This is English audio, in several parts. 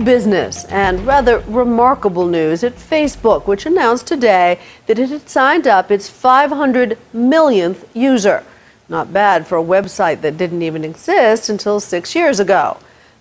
Business and rather remarkable news at Facebook, which announced today that it had signed up its 500 millionth user. Not bad for a website that didn't even exist until 6 years ago.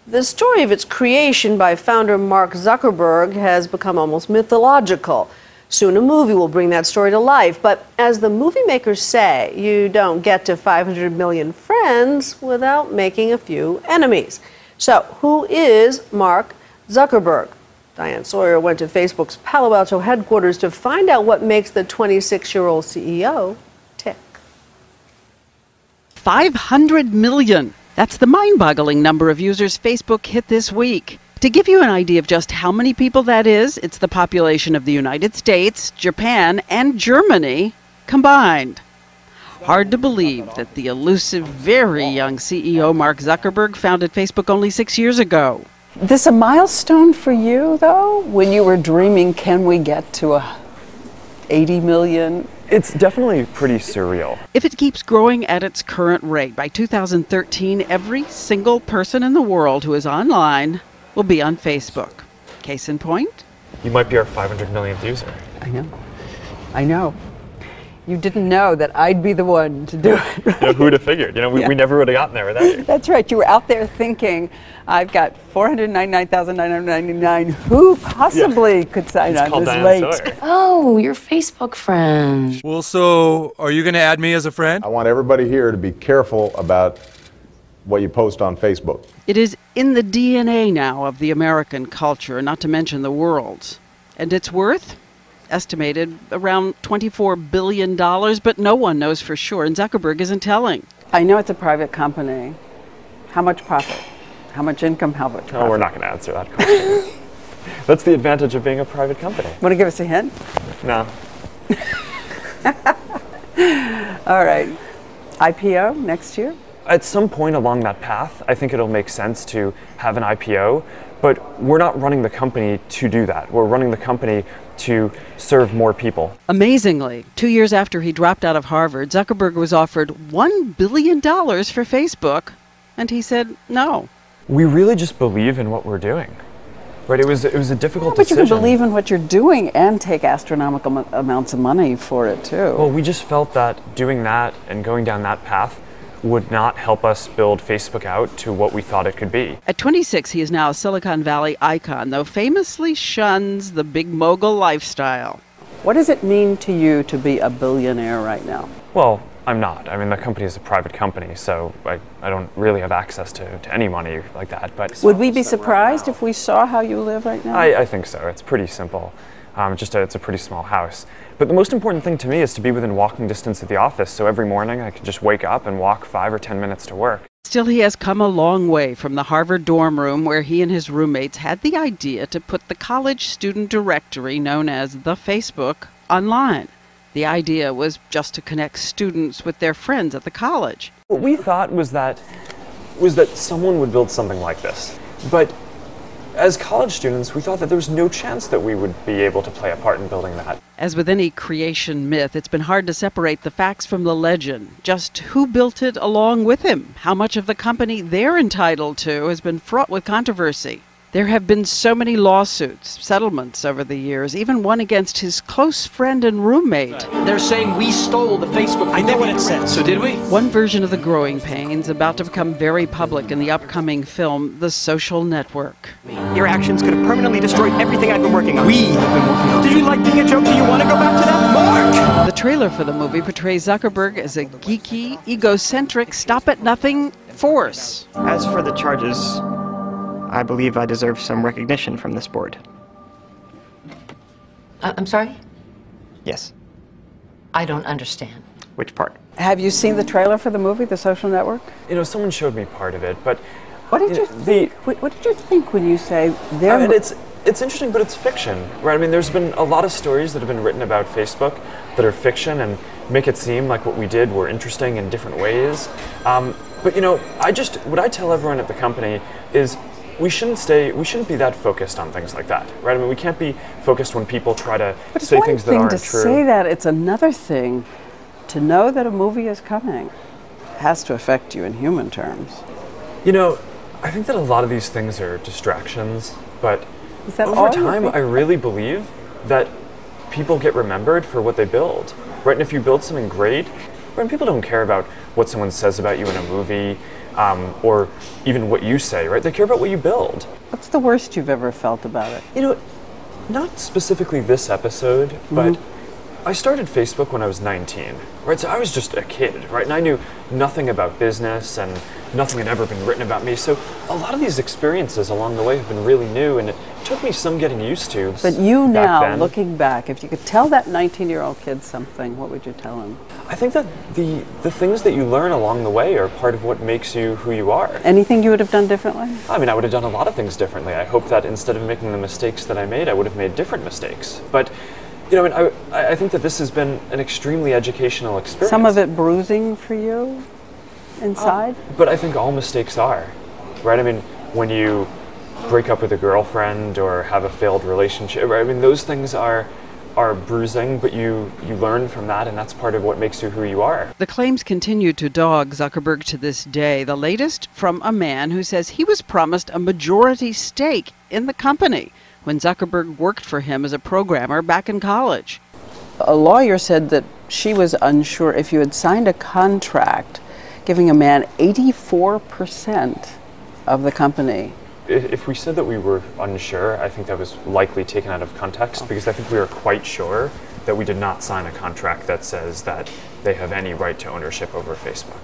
The story of its creation by founder Mark Zuckerberg has become almost mythological. Soon a movie will bring that story to life, but as the movie makers say, you don't get to 500 million friends without making a few enemies. So who is Mark Zuckerberg? Diane Sawyer went to Facebook's Palo Alto headquarters to find out what makes the 26-year-old CEO tick. 500 million. That's the mind-boggling number of users Facebook hit this week. To give you an idea of just how many people that is, it's the population of the United States, Japan, and Germany combined. Hard to believe that the elusive, very young CEO Mark Zuckerberg founded Facebook only 6 years ago. This a milestone for you, though? When you were dreaming, can we get to 80 million? It's definitely pretty surreal. If it keeps growing at its current rate, by 2013, every single person in the world who is online will be on Facebook. Case in point? You might be our 500 millionth user. I know. You didn't know that I'd be the one to do it. Right? You know, who would have figured? We never would have gotten there without you. That's right. You were out there thinking, I've got 499,999. Who possibly could sign on this late? Oh, your Facebook friend. Well, so are you going to add me as a friend? I want everybody here to be careful about what you post on Facebook. It is in the DNA now of the American culture, not to mention the world's. And its worth? Estimated around $24 billion, but no one knows for sure, and Zuckerberg isn't telling. I know it's a private company. How much profit? How much income? How much profit? Oh, we're not going to answer that question. That's the advantage of being a private company. Want to give us a hint? No. All right. IPO next year? At some point along that path, I think it'll make sense to have an IPO, but we're not running the company to do that. We're running the company to serve more people. Amazingly, 2 years after he dropped out of Harvard, Zuckerberg was offered $1 billion for Facebook, and he said no. We really just believe in what we're doing. Right? It was a difficult But you decision. can believe in what you're doing and take astronomical amounts of money for it, too. Well, we just felt that doing that and going down that path would not help us build Facebook out to what we thought it could be. At 26, he is now a Silicon Valley icon, though famously shuns the big mogul lifestyle. What does it mean to you to be a billionaire right now? Well, I'm not. I mean, the company is a private company, so I don't really have access to any money like that. But would we be surprised if we saw how you live right now? I think so. It's pretty simple. It's a pretty small house. But the most important thing to me is to be within walking distance of the office, so every morning I can just wake up and walk 5 or 10 minutes to work. Still, he has come a long way from the Harvard dorm room where he and his roommates had the idea to put the college student directory known as the Facebook online. The idea was just to connect students with their friends at the college. What we thought was that someone would build something like this. But as college students, we thought that there was no chance that we would be able to play a part in building that. As with any creation myth, it's been hard to separate the facts from the legend. Just who built it along with him? How much of the company they're entitled to has been fraught with controversy. There have been so many lawsuits, settlements over the years, even one against his close friend and roommate. They're saying we stole the Facebook. I know what it says. So did we? One version of the growing pains about to become very public in the upcoming film, The Social Network. Your actions could have permanently destroyed everything I've been working on. We have been working on. Did you like being a joke? Do you want to go back to that? Mark! The trailer for the movie portrays Zuckerberg as a geeky, egocentric, stop-at-nothing force. As for the charges, I believe I deserve some recognition from this board. I'm sorry? Yes. I don't understand. Which part? Have you seen the trailer for the movie, The Social Network? You know, someone showed me part of it, but What did you think? What did you think when you say they're... It's interesting, but it's fiction, right? I mean, there's been a lot of stories that have been written about Facebook that are fiction and make it seem like what we did were interesting in different ways. But you know, what I tell everyone at the company is we shouldn't be that focused on things like that, right? I mean, we can't be focused when people try to say things that aren't true. But it's one thing to say that, it's another thing to know that a movie is coming. It has to affect you in human terms. You know, I think that a lot of these things are distractions but Is that over all you time, think? I really believe that people get remembered for what they build, right? And if you build something great, right, people don't care about what someone says about you in a movie, or even what you say, right? They care about what you build. What's the worst you've ever felt about it? You know, not specifically this episode, but I started Facebook when I was 19, right? So I was just a kid, right? And I knew nothing about business and nothing had ever been written about me. So a lot of these experiences along the way have been really new, and it took me some getting used to. But you back now, then. looking back, if you could tell that 19-year-old kid something, what would you tell him? I think that the things that you learn along the way are part of what makes you who you are. Anything you would have done differently? I mean, I would have done a lot of things differently. I hope that instead of making the mistakes that I made, I would have made different mistakes. But, you know, I mean, I think that this has been an extremely educational experience. Some of it bruising for you inside? But I think all mistakes are, right? I mean, when you break up with a girlfriend or have a failed relationship, right? I mean, those things are bruising, but you learn from that, and that's part of what makes you who you are. The claims continue to dog Zuckerberg to this day. The latest from a man who says he was promised a majority stake in the company when Zuckerberg worked for him as a programmer back in college. A lawyer said that she was unsure if you had signed a contract giving a man 84% of the company. If we said that we were unsure, I think that was likely taken out of context, because I think we are quite sure that we did not sign a contract that says that they have any right to ownership over Facebook.